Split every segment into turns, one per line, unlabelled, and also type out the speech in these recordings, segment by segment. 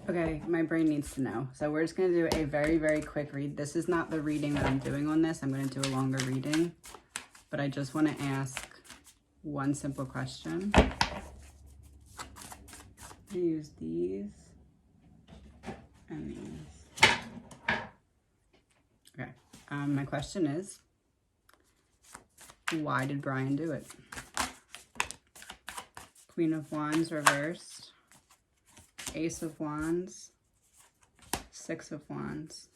Okay, my brain needs to know. So we're just going to do a very, very quick read. This is not the reading that I'm doing on this. I'm going to do a longer reading. But I just want to ask one simple question. I use these and these. Okay. My question is, why did Bryan do it? Queen of Wands reversed. Ace of Wands. Six of Wands.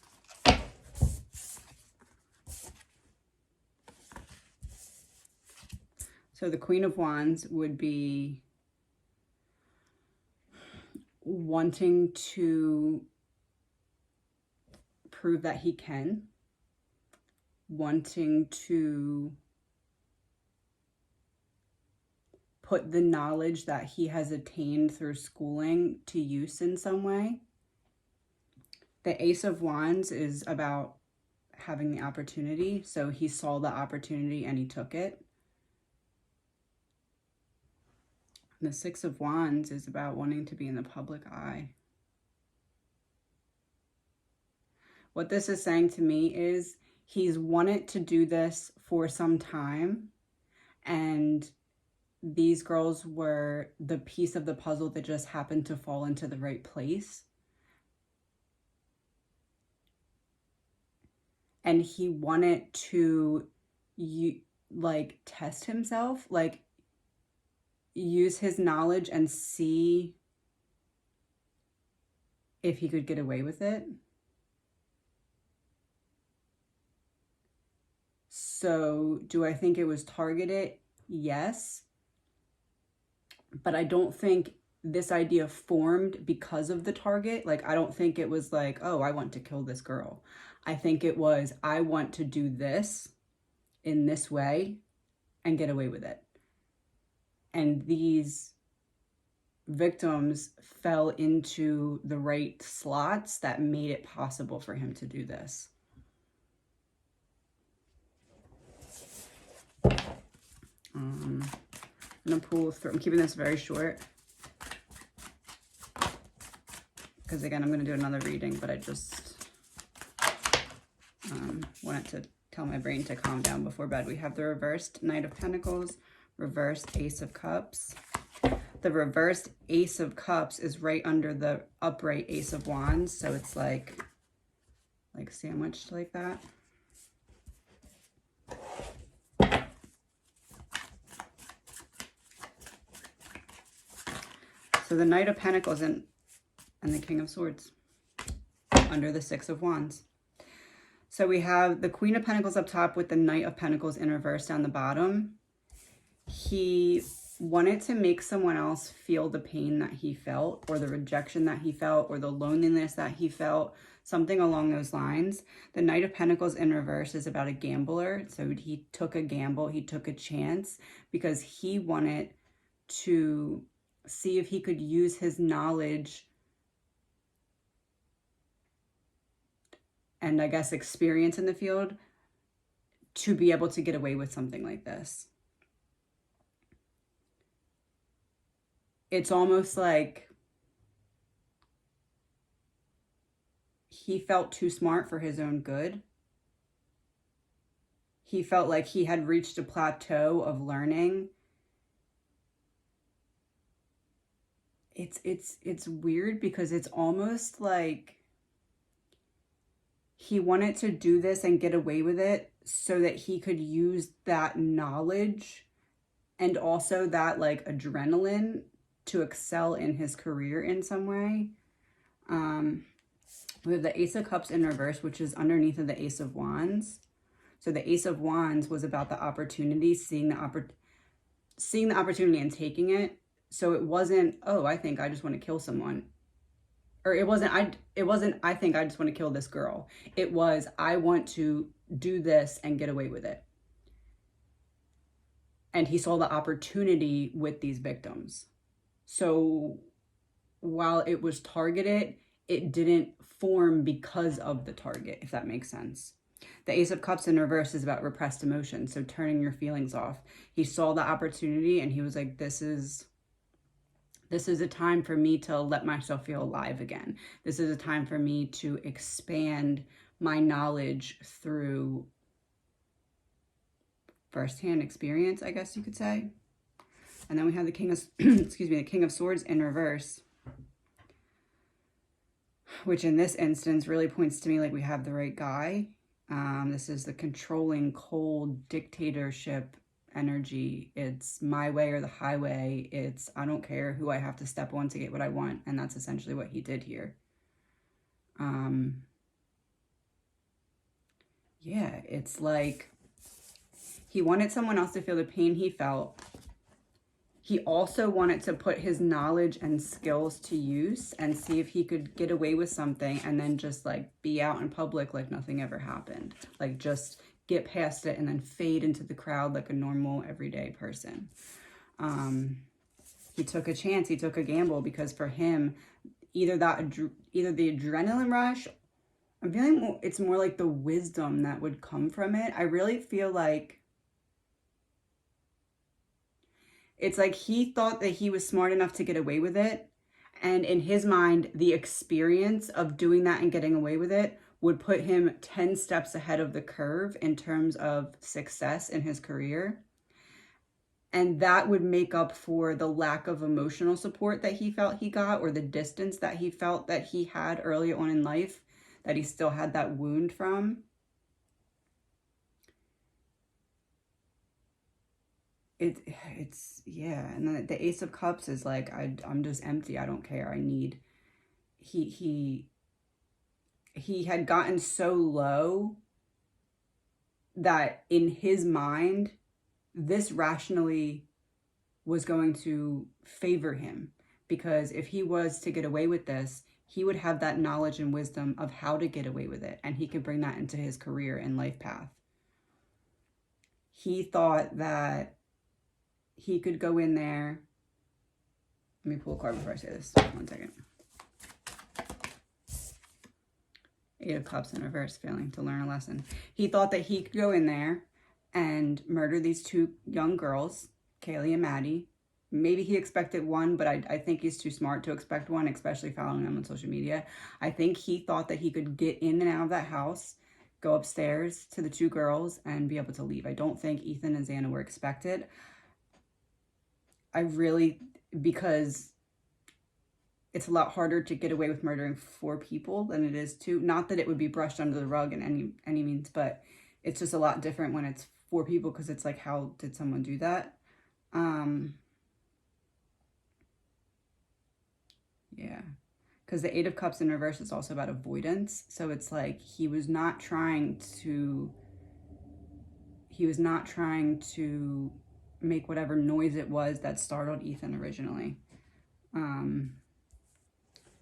So the Queen of Wands would be wanting to prove that he can, wanting to put the knowledge that he has attained through schooling to use in some way. The Ace of Wands is about having the opportunity. So he saw the opportunity and he took it. The Six of Wands is about wanting to be in the public eye. What this is saying to me is he's wanted to do this for some time, and these girls were the piece of the puzzle that just happened to fall into the right place. And he wanted to test himself, use his knowledge and see if he could get away with it. So do I think it was targeted? Yes. But I don't think this idea formed because of the target. I don't think it was like, oh, I want to kill this girl. I think it was, I want to do this in this way and get away with it. And these victims fell into the right slots that made it possible for him to do this. I'm gonna pull through. I'm keeping this very short because again, I'm gonna do another reading, but I just wanted to tell my brain to calm down before bed. We have the reversed Knight of Pentacles, reversed Ace of Cups. The reversed Ace of Cups is right under the upright Ace of Wands, so it's like sandwiched like that. So the Knight of Pentacles and the King of Swords under the Six of Wands. So we have the Queen of Pentacles up top with the Knight of Pentacles in reverse down the bottom. He wanted to make someone else feel the pain that he felt, or the rejection that he felt, or the loneliness that he felt, something along those lines. The Knight of Pentacles in reverse is about a gambler. So he took a gamble, he took a chance because he wanted to see if he could use his knowledge and I guess experience in the field to be able to get away with something like this. It's almost like he felt too smart for his own good. He felt like he had reached a plateau of learning. It's weird because it's almost like he wanted to do this and get away with it so that he could use that knowledge and also that adrenaline to excel in his career in some way. We have the Ace of Cups in reverse, which is underneath of the Ace of Wands. So the Ace of Wands was about the opportunity, seeing the opportunity and taking it. So it wasn't, oh, I think I just want to kill someone. Or it wasn't, I think I just want to kill this girl. It was, I want to do this and get away with it. And he saw the opportunity with these victims. So while it was targeted, it didn't form because of the target, if that makes sense. The Ace of Cups in reverse is about repressed emotions, so turning your feelings off. He saw the opportunity and he was like, this is This is a time for me to let myself feel alive again. This is a time for me to expand my knowledge through firsthand experience, I guess you could say. And then we have the King of, excuse me, the King of Swords in reverse, which in this instance really points to me like we have the right guy. This is the controlling, cold dictatorship energy. It's my way or the highway. It's, I don't care who I have to step on to get what I want. And that's essentially what he did here. Yeah, it's like he wanted someone else to feel the pain he felt. He also wanted to put his knowledge and skills to use and see if he could get away with something and then just like be out in public like nothing ever happened. Like just get past it and then fade into the crowd like a normal everyday person. He took a chance, he took a gamble, because for him, either the adrenaline rush, I'm feeling it's more like the wisdom that would come from it. I really feel like it's like he thought that he was smart enough to get away with it. And in his mind, the experience of doing that and getting away with it would put him 10 steps ahead of the curve in terms of success in his career. And that would make up for the lack of emotional support that he felt he got, or the distance that he felt that he had early on in life, that he still had that wound from. It's yeah. And then the Ace of Cups is like, I'm just empty. I don't care. I need, he had gotten so low that in his mind, this rationally was going to favor him, because if he was to get away with this, he would have that knowledge and wisdom of how to get away with it, and he could bring that into his career and life path. He thought that he could go in there. Let me pull a card before I say this. 1 second. Eight of Cups in reverse, failing to learn a lesson. He thought that he could go in there and murder these two young girls, Kaylee and Maddie. Maybe he expected one, but I think he's too smart to expect one, especially following them on social media. I think he thought that he could get in and out of that house, go upstairs to the two girls, and be able to leave. I don't think Ethan and Xana were expected. Because it's a lot harder to get away with murdering 4 people than it is 2. Not that it would be brushed under the rug in any means, but it's just a lot different when it's 4 people, because it's like, how did someone do that? Yeah, because the Eight of Cups in reverse is also about avoidance. So it's like he was not trying to make whatever noise it was that startled Ethan originally.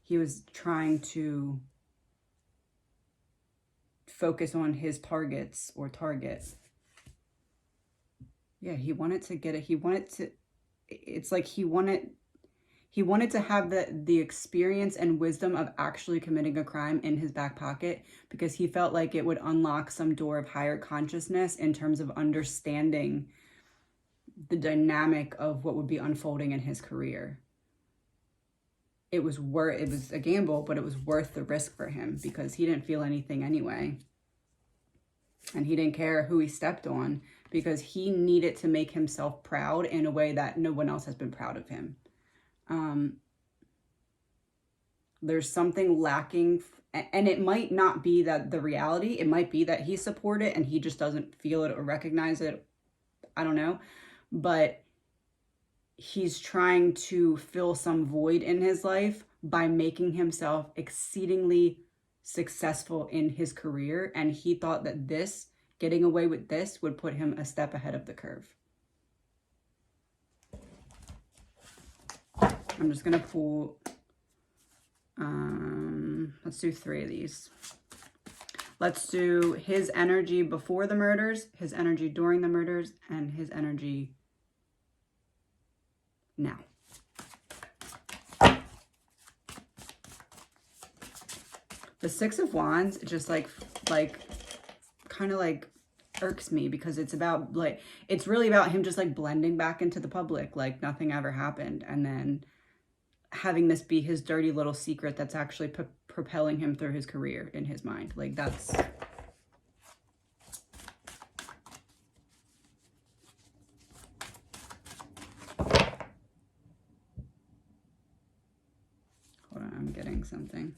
He was trying to focus on his targets or target. Yeah, he wanted to get it. It's like he wanted to have the experience and wisdom of actually committing a crime in his back pocket, because he felt like it would unlock some door of higher consciousness in terms of understanding the dynamic of what would be unfolding in his career. It was a gamble, but it was worth the risk for him, because he didn't feel anything anyway. And he didn't care who he stepped on, because he needed to make himself proud in a way that no one else has been proud of him. There's something lacking, and it might not be that the reality, it might be that he supported and he just doesn't feel it or recognize it. I don't know. But he's trying to fill some void in his life by making himself exceedingly successful in his career. And he thought that getting away with this would put him a step ahead of the curve. I'm just going to pull, let's do 3 of these. Let's do his energy before the murders, his energy during the murders, and his energy now. The Six of Wands just kind of irks me, because it's about it's really about him just blending back into the public like nothing ever happened. And then having this be his dirty little secret that's actually propelling him through his career in his mind. Like, that's... Hold on, I'm getting something.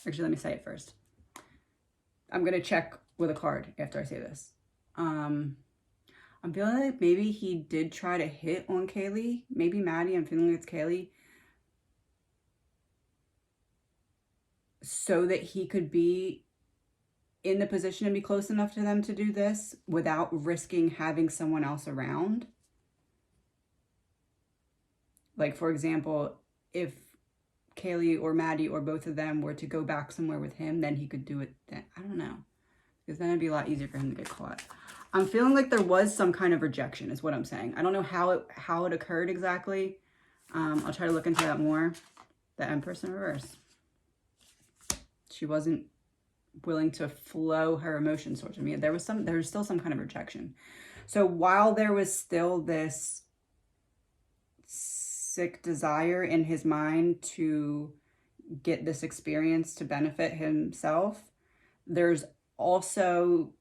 Actually, let me say it first. I'm going to check with a card after I say this. I'm feeling like maybe he did try to hit on Kaylee. Maybe Maddie. I'm feeling like it's Kaylee. So that he could be in the position to be close enough to them to do this without risking having someone else around. Like, for example, if Kaylee or Maddie or both of them were to go back somewhere with him, then he could do it then. I don't know. Because then it'd be a lot easier for him to get caught. I'm feeling like there was some kind of rejection is what I'm saying. I don't know how it occurred exactly. I'll try to look into that more. The Empress in reverse. She wasn't willing to flow her emotions towards me. There was still some kind of rejection. So while there was still this sick desire in his mind to get this experience to benefit himself, there's also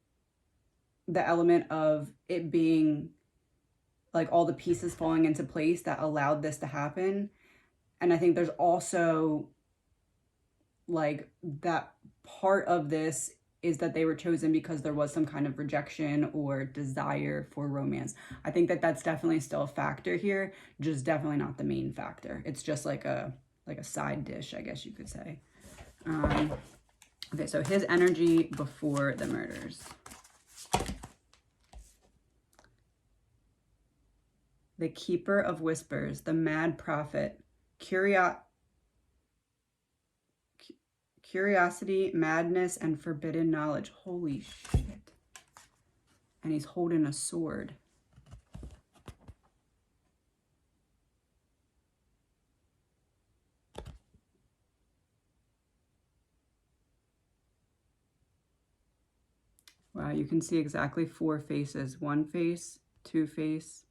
the element of it being like all the pieces falling into place that allowed this to happen. And I think there's also like that part of this is that they were chosen because there was some kind of rejection or desire for romance. I think that that's definitely still a factor here, just definitely not the main factor. It's just like a side dish, I guess you could say. Okay, so his energy before the murders. The Keeper of Whispers, the Mad Prophet, Curiosity, Madness, and Forbidden Knowledge. Holy shit. And he's holding a sword. Wow, you can see exactly 4 faces. 1 face, 2 face,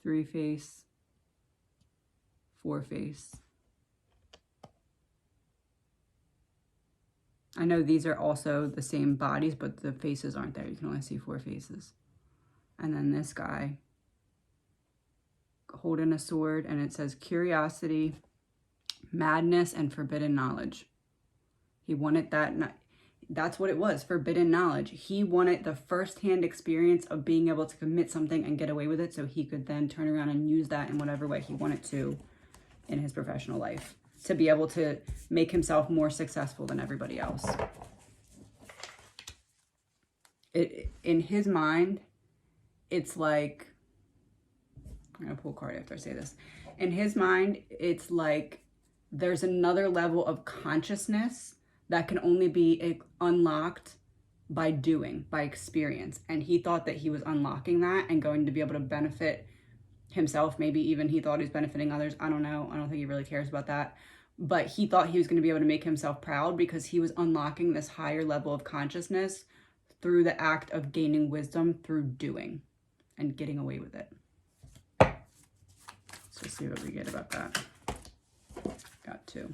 3 face, 4 face. I know these are also the same bodies, but the faces aren't there. You can only see 4 faces. And then this guy holding a sword, and it says Curiosity, Madness, and Forbidden Knowledge. He wanted that. That's what it was, forbidden knowledge. He wanted the first-hand experience of being able to commit something and get away with it so he could then turn around and use that in whatever way he wanted to in his professional life, to be able to make himself more successful than everybody else. In his mind, it's like, I'm going to pull a card after I say this. In his mind, it's like there's another level of consciousness that can only be unlocked by doing, by experience. And he thought that he was unlocking that and going to be able to benefit himself. Maybe even he thought he was benefiting others. I don't know. I don't think he really cares about that. But he thought he was going to be able to make himself proud because he was unlocking this higher level of consciousness through the act of gaining wisdom through doing and getting away with it. Let's see what we get about that. Got 2.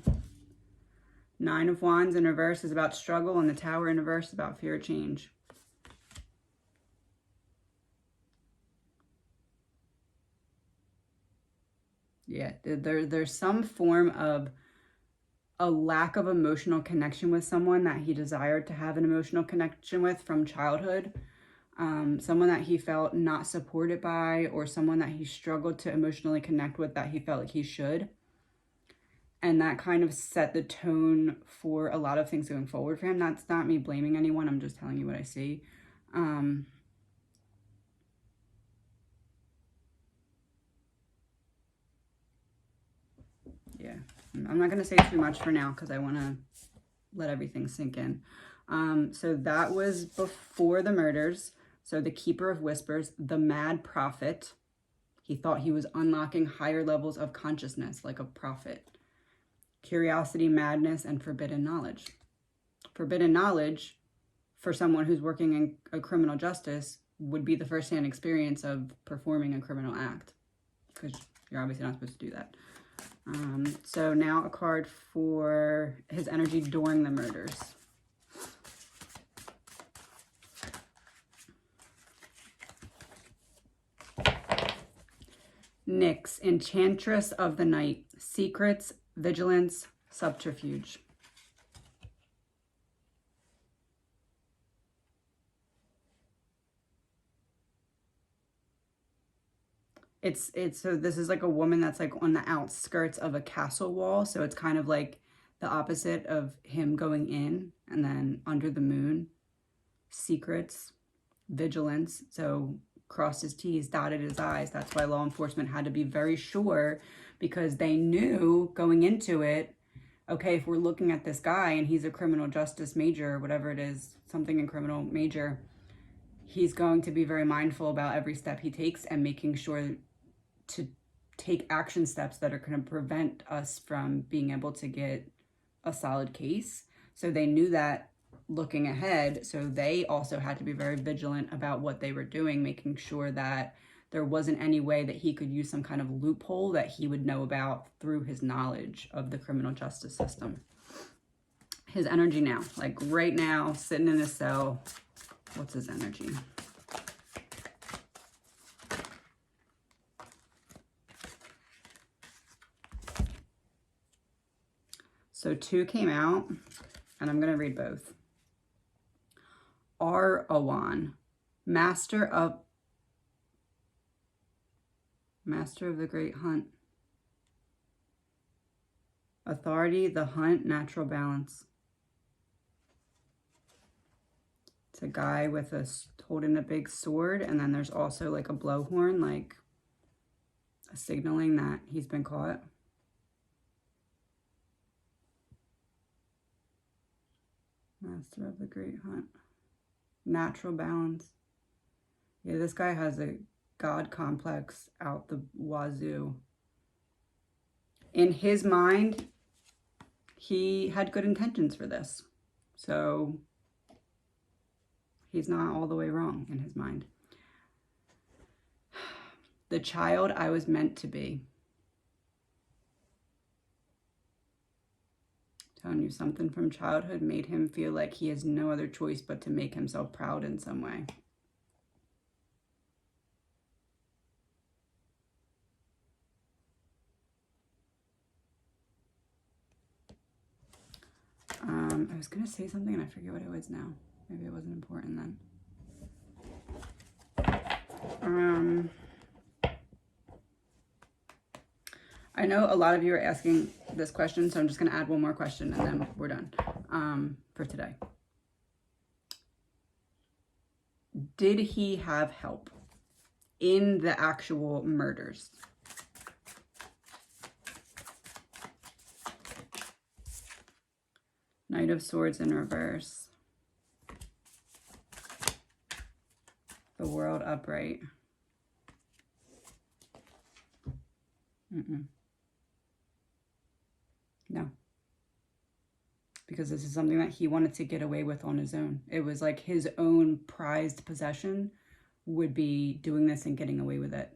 9 of Wands in reverse is about struggle, and the Tower in reverse is about fear of change. Yeah, there's some form of a lack of emotional connection with someone that he desired to have an emotional connection with from childhood. Someone that he felt not supported by, or someone that he struggled to emotionally connect with that he felt like he should. And that kind of set the tone for a lot of things going forward for him. That's not me blaming anyone. I'm just telling you what I see. Yeah, I'm not going to say too much for now because I want to let everything sink in. So that was before the murders. So the Keeper of Whispers, the Mad Prophet. He thought he was unlocking higher levels of consciousness like a prophet. Curiosity, Madness, and Forbidden Knowledge. Forbidden knowledge for someone who's working in criminal justice would be the first-hand experience of performing a criminal act. because you're obviously not supposed to do that. So now a card for his energy during the murders. Nyx, Enchantress of the Night, Secrets, Vigilance, Subterfuge. So this is like a woman that's like on the outskirts of a castle wall. So it's kind of like the opposite of him going in, and then under the moon, secrets, vigilance. So crossed his T's, dotted his I's. That's why law enforcement had to be very sure, because they knew going into it, okay, if we're looking at this guy and he's a criminal justice major, or whatever it is, something in criminal major, he's going to be very mindful about every step he takes and making sure to take action steps that are going to prevent us from being able to get a solid case. So they knew that looking ahead. So they also had to be very vigilant about what they were doing, making sure that there wasn't any way that he could use some kind of loophole that he would know about through his knowledge of the criminal justice system. His energy now, like right now, sitting in his cell, what's his energy? So 2 came out, and I'm going to read both. Ar-Awan, Master of the Great Hunt. Authority, the Hunt, Natural Balance. It's a guy with holding a big sword, and then there's also like a blowhorn, like signaling that he's been caught. Master of the Great Hunt. Natural balance. Yeah, this guy has a God complex out the wazoo. In his mind, he had good intentions for this. So he's not all the way wrong in his mind. The child I was meant to be. Telling you, something from childhood made him feel like he has no other choice but to make himself proud in some way. I was going to say something and I forget what it was now. Maybe it wasn't important then. I know a lot of you are asking this question, so I'm just going to add one more question and then we're done for today. Did he have help in the actual murders? Knight of Swords in reverse. The World upright. No. Because this is something that he wanted to get away with on his own. It was like his own prized possession would be doing this and getting away with it.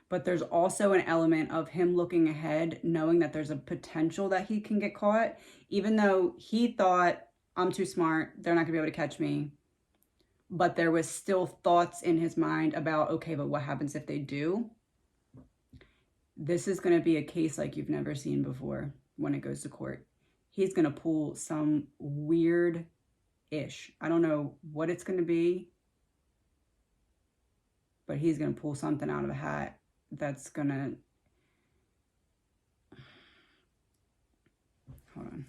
But there's also an element of him looking ahead, knowing that there's a potential that he can get caught, even though he thought, I'm too smart, they're not gonna be able to catch me. But there was still thoughts in his mind about, okay, but what happens if they do? This is gonna be a case like you've never seen before when it goes to court. He's gonna pull some weird-ish. I don't know what it's gonna be, but he's gonna pull something out of the hat that's gonna, hold on.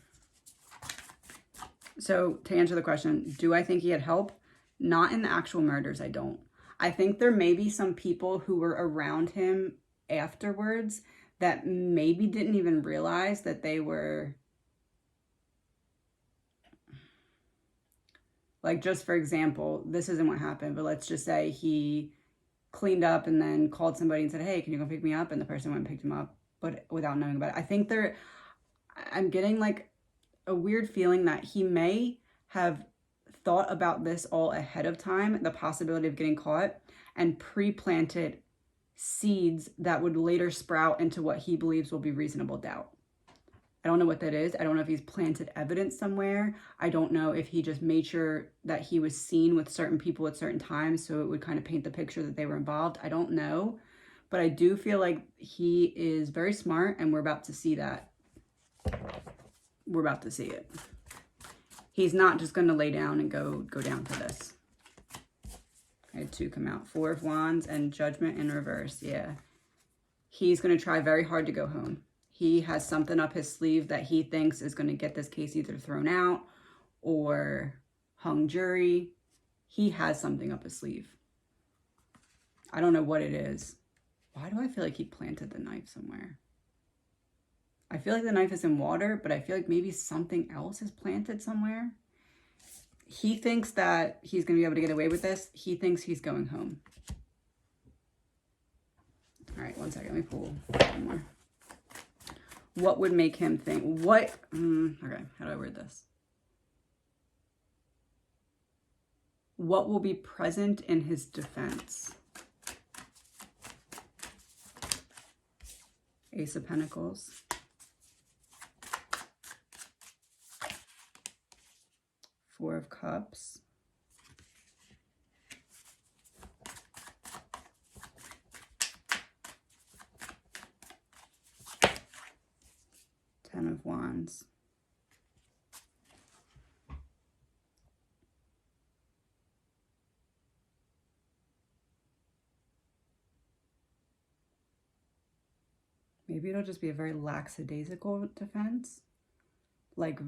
So to answer the question, do I think he had help? Not in the actual murders, I don't. I think there may be some people who were around him afterwards that maybe didn't even realize that they were, like, just for example, this isn't what happened, but let's just say he cleaned up and then called somebody and said, hey, can you go pick me up? And the person went and picked him up, but without knowing about it. I think I'm getting like a weird feeling that he may have thought about this all ahead of time, the possibility of getting caught, and pre-planted seeds that would later sprout into what he believes will be reasonable doubt. I don't know what that is. I don't know if he's planted evidence somewhere. I don't know if he just made sure that he was seen with certain people at certain times so it would kind of paint the picture that they were involved. I don't know. But I do feel like he is very smart, and we're about to see that. We're about to see it. He's not just going to lay down and go down for this. I had 2 come out. 4 of Wands and Judgment in reverse. Yeah. He's going to try very hard to go home. He has something up his sleeve that he thinks is going to get this case either thrown out or hung jury. He has something up his sleeve. I don't know what it is. Why do I feel like he planted the knife somewhere? I feel like the knife is in water, but I feel like maybe something else is planted somewhere. He thinks that he's going to be able to get away with this. He thinks he's going home. All right, one second. Let me pull one more. What would make him think? What? Okay, how do I word this? What will be present in his defense? Ace of Pentacles. 4 of Cups. Ten of Wands. Maybe it'll just be a very lackadaisical defense. Like,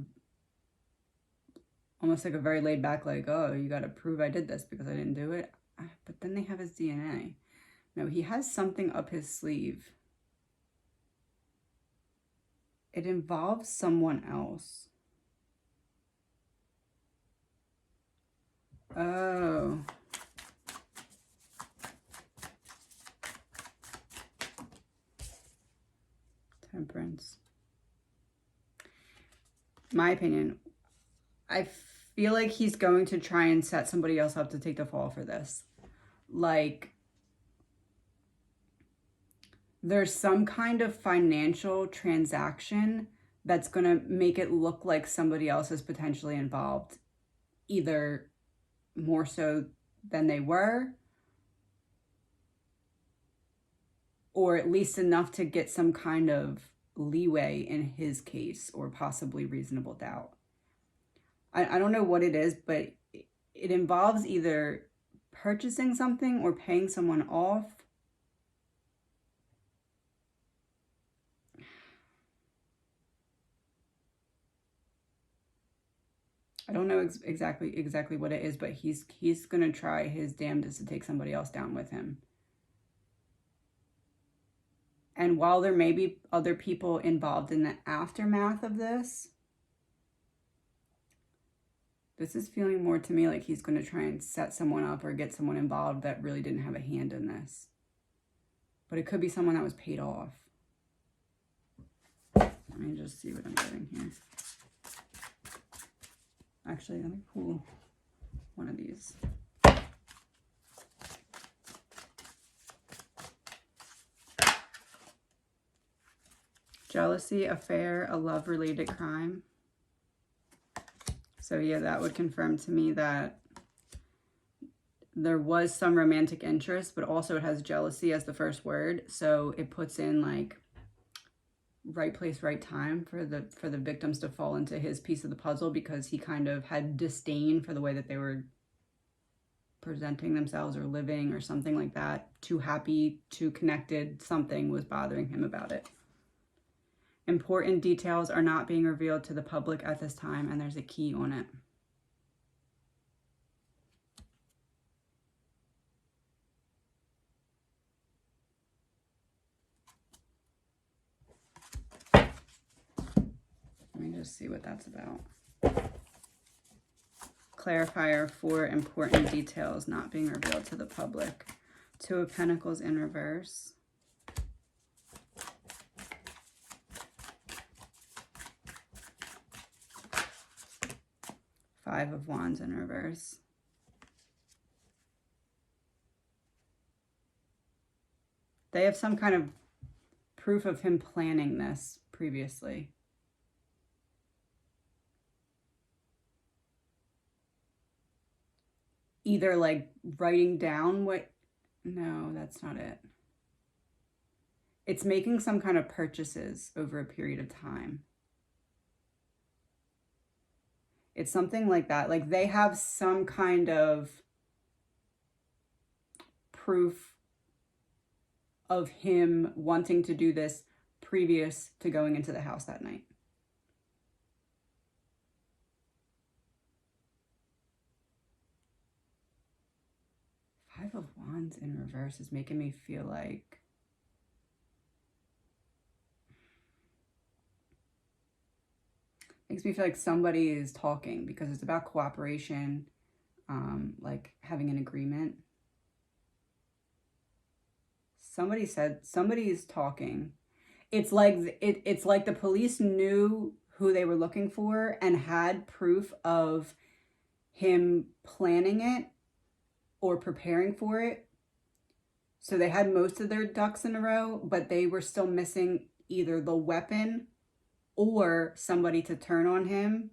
almost like a very laid back, like, oh, you got to prove I did this because I didn't do it. But then they have his DNA. No, he has something up his sleeve. It involves someone else. Oh. Temperance. My opinion, I feel like he's going to try and set somebody else up to take the fall for this. Like, there's some kind of financial transaction that's going to make it look like somebody else is potentially involved, either more so than they were, or at least enough to get some kind of leeway in his case, or possibly reasonable doubt. I don't know what it is, but it involves either purchasing something or paying someone off. I don't know exactly what it is, but he's going to try his damnedest to take somebody else down with him. And while there may be other people involved in the aftermath of this, this is feeling more to me like he's going to try and set someone up or get someone involved that really didn't have a hand in this. But it could be someone that was paid off. Let me just see what I'm getting here. Actually, let me pull one of these. Jealousy, affair, a love-related crime. So yeah, that would confirm to me that there was some romantic interest, but also it has jealousy as the first word. So it puts in like right place, right time for the victims to fall into his piece of the puzzle, because he kind of had disdain for the way that they were presenting themselves or living or something like that. Too happy, too connected, something was bothering him about it. Important details are not being revealed to the public at this time, and there's a key on it. Let me just see what that's about. Clarifier for important details not being revealed to the public. 2 of Pentacles in reverse. Five of Wands in reverse. They have some kind of proof of him planning this previously. Either like writing down what, no, that's not it. It's making some kind of purchases over a period of time. It's something like that. Like they have some kind of proof of him wanting to do this previous to going into the house that night. Five of Wands in reverse is making me feel like makes me feel like somebody is talking, because it's about cooperation, like having an agreement. Somebody said somebody is talking. It's like it's like the police knew who they were looking for and had proof of him planning it or preparing for it. So they had most of their ducks in a row, but they were still missing either the weapon or somebody to turn on him,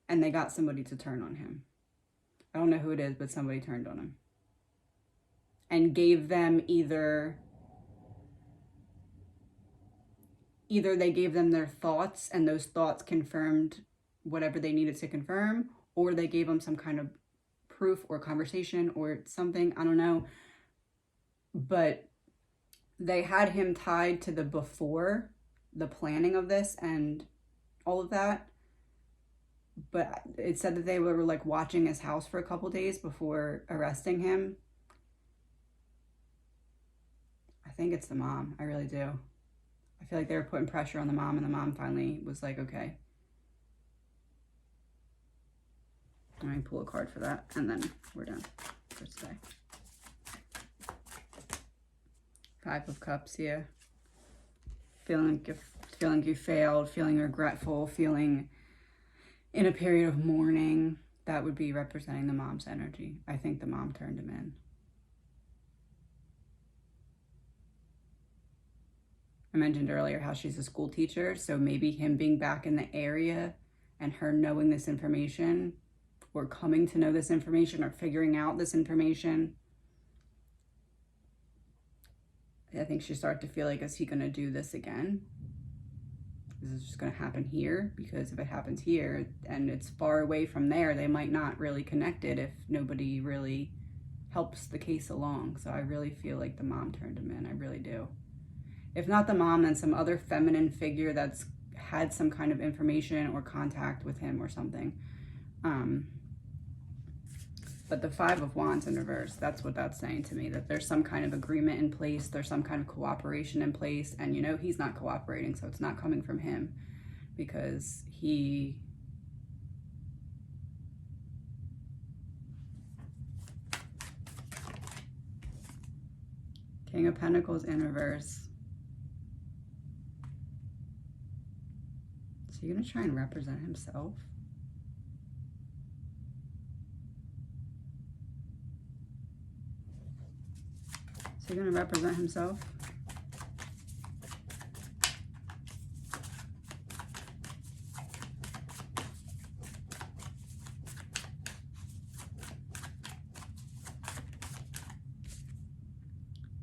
and they got somebody to turn on him. I don't know who it is, but somebody turned on him and gave them either they gave them their thoughts, and those thoughts confirmed whatever they needed to confirm, or they gave them some kind of proof or conversation or something. I don't know. But they had him tied to the before, the planning of this and all of that. But it said that they were like watching his house for a couple days before arresting him. I think it's the mom. I really do. I feel like they were putting pressure on the mom, and the mom finally was like, okay. Let me pull a card for that, and then we're done for today. Five of Cups here. Feeling you failed, feeling regretful, feeling in a period of mourning. That would be representing the mom's energy. I think the mom turned him in. I mentioned earlier how she's a school teacher, so maybe him being back in the area and her knowing this information, or coming to know this information, or figuring out this information. I think she started to feel like, is he going to do this again? Is this just going to happen here? Because if it happens here and it's far away from there, they might not really connect it if nobody really helps the case along. So I really feel like the mom turned him in. I really do. If not the mom, then some other feminine figure that's had some kind of information or contact with him or something. But the Five of Wands in reverse, that's what that's saying to me, that there's some kind of agreement in place, there's some kind of cooperation in place, and you know he's not cooperating, so it's not coming from him, because he... King of Pentacles in reverse. Is he going to try and represent himself? Is he going to represent himself?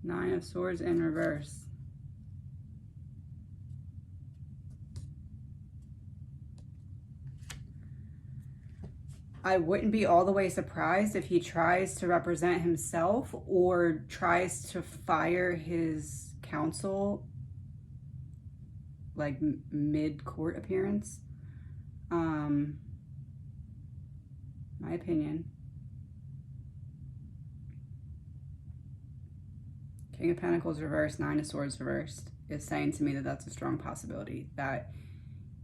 Nine of Swords in reverse. I wouldn't be all the way surprised if he tries to represent himself or tries to fire his counsel, like mid-court appearance. My opinion. King of Pentacles reversed, Nine of Swords reversed is saying to me that that's a strong possibility, that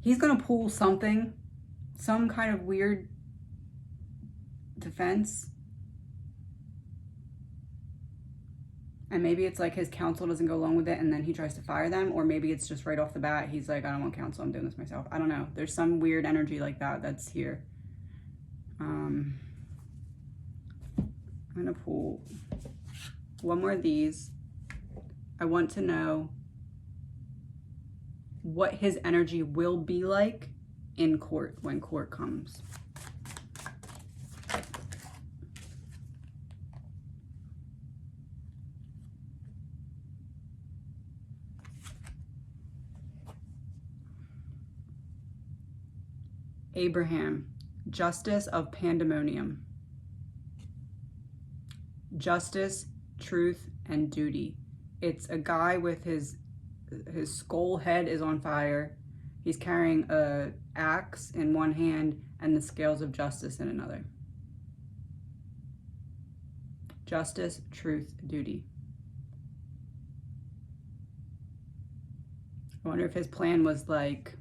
he's going to pull something, some kind of weird defense, and maybe it's like his counsel doesn't go along with it and then he tries to fire them, or maybe it's just right off the bat he's like, I don't want counsel, I'm doing this myself. I don't know, there's some weird energy like that that's here. I'm gonna pull one more of these. I want to know what his energy will be like in court when court comes. Abraham, justice of pandemonium. Justice, truth, and duty. It's a guy with his skull head is on fire. He's carrying a axe in one hand and the scales of justice in another. Justice, truth, duty. I wonder if his plan was like,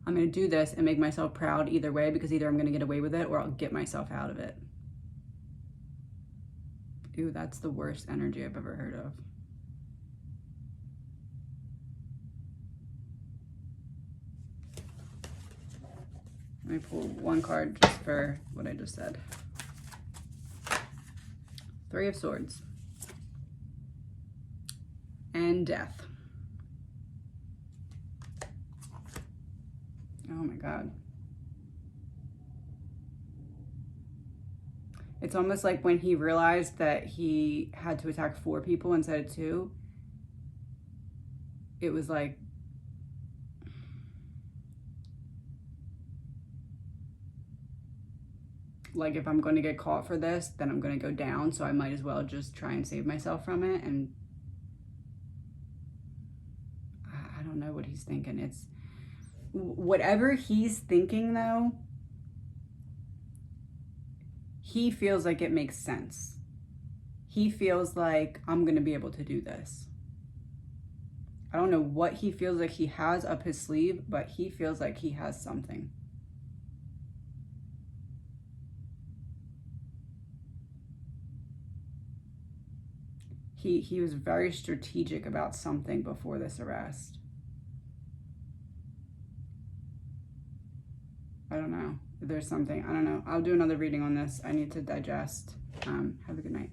I'm going to do this and make myself proud either way, because either I'm going to get away with it or I'll get myself out of it. Ooh, that's the worst energy I've ever heard of. Let me pull one card just for what I just said. Three of Swords. And Death. Oh my God. It's almost like when he realized that he had to attack 4 people instead of 2, it was like, if I'm going to get caught for this, then I'm going to go down, so I might as well just try and save myself from it. And I don't know what he's thinking. It's whatever he's thinking, though, he feels like it makes sense. He feels like, I'm going to be able to do this. I don't know what he feels like he has up his sleeve, but he feels like he has something. He was very strategic about something before this arrest. I don't know. There's something. I don't know. I'll do another reading on this. I need to digest. Have a good night.